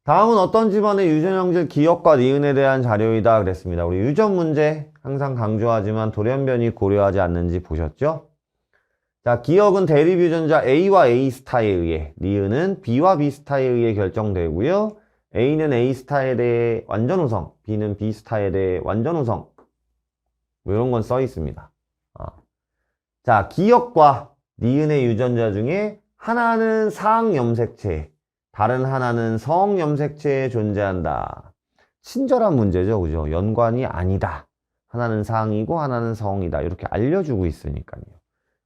다음은 어떤 집안의 유전형질 기억과 니은에 대한 자료이다 그랬습니다. 우리 유전 문제 항상 강조하지만 돌연변이 고려하지 않는지 보셨죠? 자, 기억은 대립 유전자 A와 A 스타에 의해, 니은은 B와 B 스타에 의해 결정되고요. A는 A 스타에 대해 완전 우성, B는 B 스타에 대해 완전 우성. 뭐 이런 건 써 있습니다. 자, 기억과 니은의 유전자 중에 하나는 상염색체, 다른 하나는 성염색체에 존재한다. 친절한 문제죠, 그죠? 연관이 아니다. 하나는 상이고 하나는 성이다. 이렇게 알려주고 있으니까요.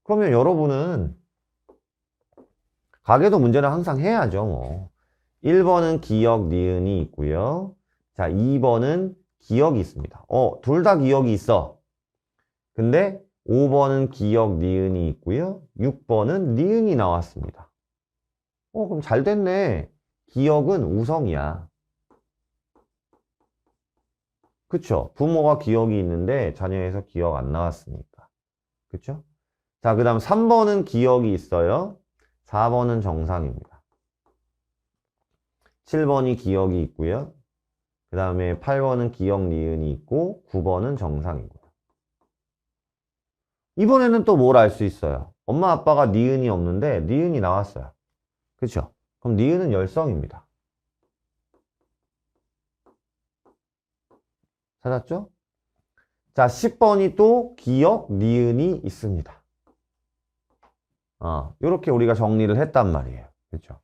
그러면 여러분은 가계도 문제는 항상 해야죠, 뭐. 1번은 기억, 니은이 있고요. 자, 2번은 기억이 있습니다. 둘 다 기억이 있어. 근데 5번은 기억, 니은이 있고요. 6번은 니은이 나왔습니다. 그럼 잘 됐네. 기억은 우성이야. 그쵸? 부모가 기억이 있는데 자녀에서 기억 안 나왔으니까. 그쵸? 자, 그 다음 3번은 기억이 있어요. 4번은 정상입니다. 7번이 기억이 있고요. 그 다음에 8번은 기억, 니은이 있고 9번은 정상이고요. 이번에는 또 뭘 알 수 있어요? 엄마 아빠가 니은이 없는데 니은이 나왔어요. 그쵸? 그럼 니은은 열성입니다. 찾았죠? 자, 10번이 또 기억, 니은이 있습니다. 이렇게 우리가 정리를 했단 말이에요. 그렇죠?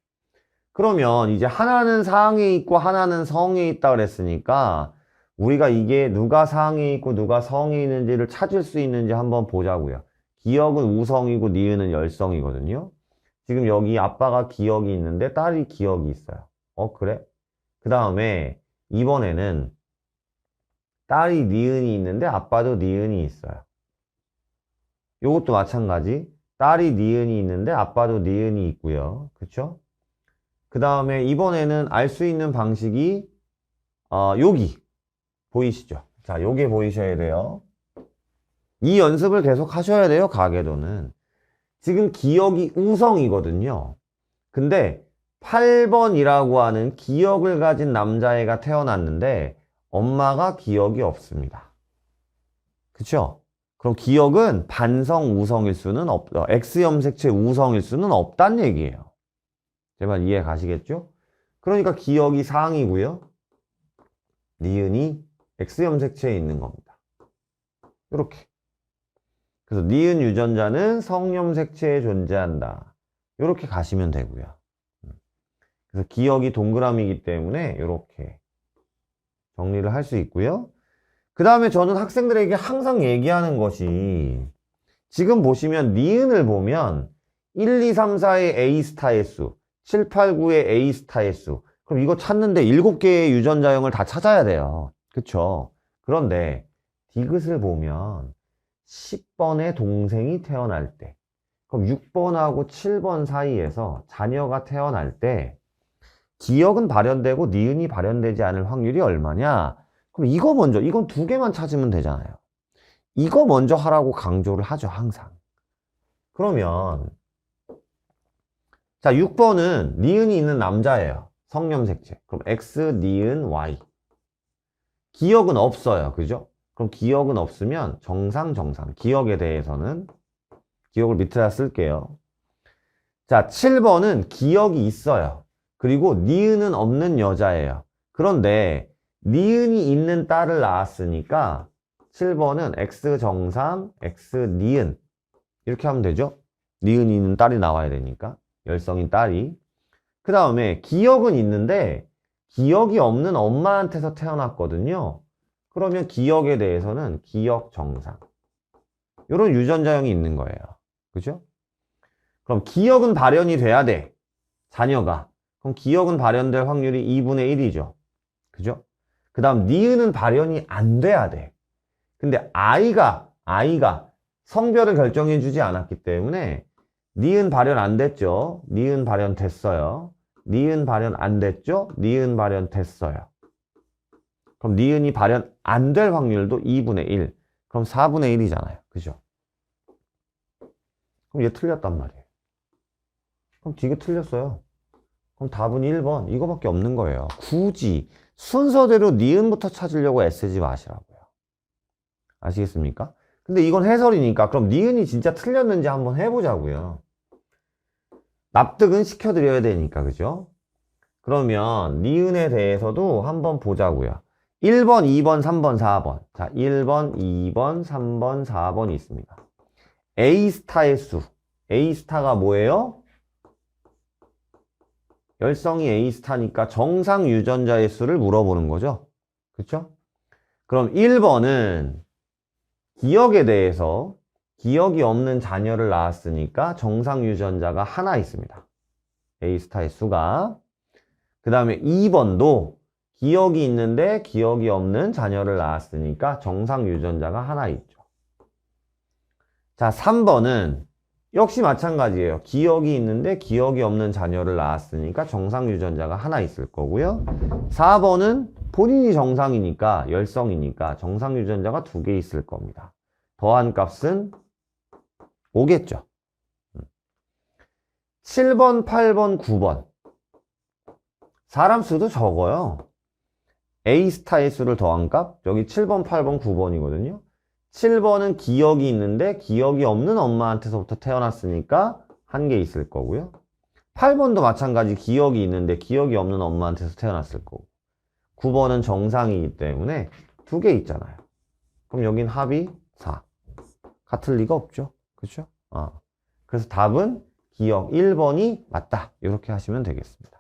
그러면 이제 하나는 상에 있고 하나는 성에 있다 그랬으니까 우리가 이게 누가 상에 있고 누가 성에 있는지를 찾을 수 있는지 한번 보자고요. 기억은 우성이고 니은은 열성이거든요. 지금 여기 아빠가 기억이 있는데 딸이 기억이 있어요. 그래? 그 다음에 이번에는 딸이 니은이 있는데 아빠도 니은이 있어요. 요것도 마찬가지. 딸이 니은이 있는데 아빠도 니은이 있고요. 그쵸? 그 다음에 이번에는 알 수 있는 방식이 여기 보이시죠? 자, 요게 보이셔야 돼요. 이 연습을 계속 하셔야 돼요. 가계도는. 지금 기억이 우성이거든요. 근데 8번이라고 하는 기억을 가진 남자애가 태어났는데 엄마가 기억이 없습니다. 그쵸? 그럼 기억은 반성 우성일 수는 없다. X염색체 우성일 수는 없단 얘기예요. 제 말 이해 가시겠죠? 그러니까 기억이 상이고요. 니은이 X염색체에 있는 겁니다. 이렇게. 그래서 니은 유전자는 성염색체에 존재한다. 이렇게 가시면 되고요. 그래서 기억이 동그라미이기 때문에 이렇게 정리를 할 수 있고요. 그 다음에 저는 학생들에게 항상 얘기하는 것이 지금 보시면 니은을 보면 1, 2, 3, 4의 A 스타의 수, 7, 8, 9의 A 스타의 수. 그럼 이거 찾는데 7개의 유전자형을 다 찾아야 돼요. 그쵸? 그런데 디귿을 보면 10번의 동생이 태어날 때, 그럼 6번하고 7번 사이에서 자녀가 태어날 때 기억은 발현되고 니은이 발현되지 않을 확률이 얼마냐? 그럼 이거 먼저, 이건 2개만 찾으면 되잖아요. 이거 먼저 하라고 강조를 하죠, 항상. 그러면 자, 6번은 니은이 있는 남자예요. 성염색체. 그럼 X, 니은, Y. 기억은 없어요. 그죠? 그럼 기억은 없으면 정상. 기억에 대해서는 기억을 밑에다 쓸게요. 자, 7번은 기억이 있어요. 그리고 니은은 없는 여자예요. 그런데 니은이 있는 딸을 낳았으니까 7번은 X 정상, X 니은 이렇게 하면 되죠? 니은이 있는 딸이 나와야 되니까 열성인 딸이. 그 다음에 기억은 있는데 기억이 없는 엄마한테서 태어났거든요. 그러면 기억에 대해서는 기억 정상. 이런 유전자형이 있는 거예요. 그죠? 그럼 기억은 발현이 돼야 돼. 자녀가. 그럼 기억은 발현될 확률이 2분의 1이죠. 그죠? 그 다음 니은은 발현이 안 돼야 돼. 근데 아이가 성별을 결정해 주지 않았기 때문에 니은 발현 안 됐죠? 니은 발현 됐어요. 니은 발현 안 됐죠? 니은 발현 됐어요. 그럼 니은이 발현 안 될 확률도 2분의 1. 그럼 4분의 1이잖아요. 그죠? 그럼 얘 틀렸단 말이에요. 그럼 디귿 틀렸어요. 그럼 답은 1번. 이거밖에 없는 거예요. 굳이 순서대로 니은부터 찾으려고 애쓰지 마시라고요. 아시겠습니까? 근데 이건 해설이니까 그럼 니은이 진짜 틀렸는지 한번 해보자고요. 납득은 시켜드려야 되니까, 그죠? 그러면 니은에 대해서도 한번 보자고요. 1번, 2번, 3번, 4번. 자, 1번, 2번, 3번, 4번이 있습니다. A스타의 수. A스타가 뭐예요? 열성이 A스타니까 정상 유전자의 수를 물어보는 거죠. 그쵸? 그럼 1번은 기억에 대해서 기억이 없는 자녀를 낳았으니까 정상 유전자가 하나 있습니다. A스타의 수가. 그 다음에 2번도 기억이 있는데 기억이 없는 자녀를 낳았으니까 정상 유전자가 하나 있죠. 자, 3번은 역시 마찬가지예요. 기억이 있는데 기억이 없는 자녀를 낳았으니까 정상 유전자가 하나 있을 거고요. 4번은 본인이 정상이니까 열성이니까 정상 유전자가 2개 있을 겁니다. 더한 값은 5겠죠. 7번, 8번, 9번. 사람 수도 적어요. A스타의 수를 더한 값, 여기 7번, 8번, 9번이거든요. 7번은 기억이 있는데 기억이 없는 엄마한테서부터 태어났으니까 1개 있을 거고요. 8번도 마찬가지 기억이 있는데 기억이 없는 엄마한테서 태어났을 거고. 9번은 정상이기 때문에 2개 있잖아요. 그럼 여긴 합이 4. 같을 리가 없죠. 그렇죠? 그래서 답은 기억 1번이 맞다. 이렇게 하시면 되겠습니다.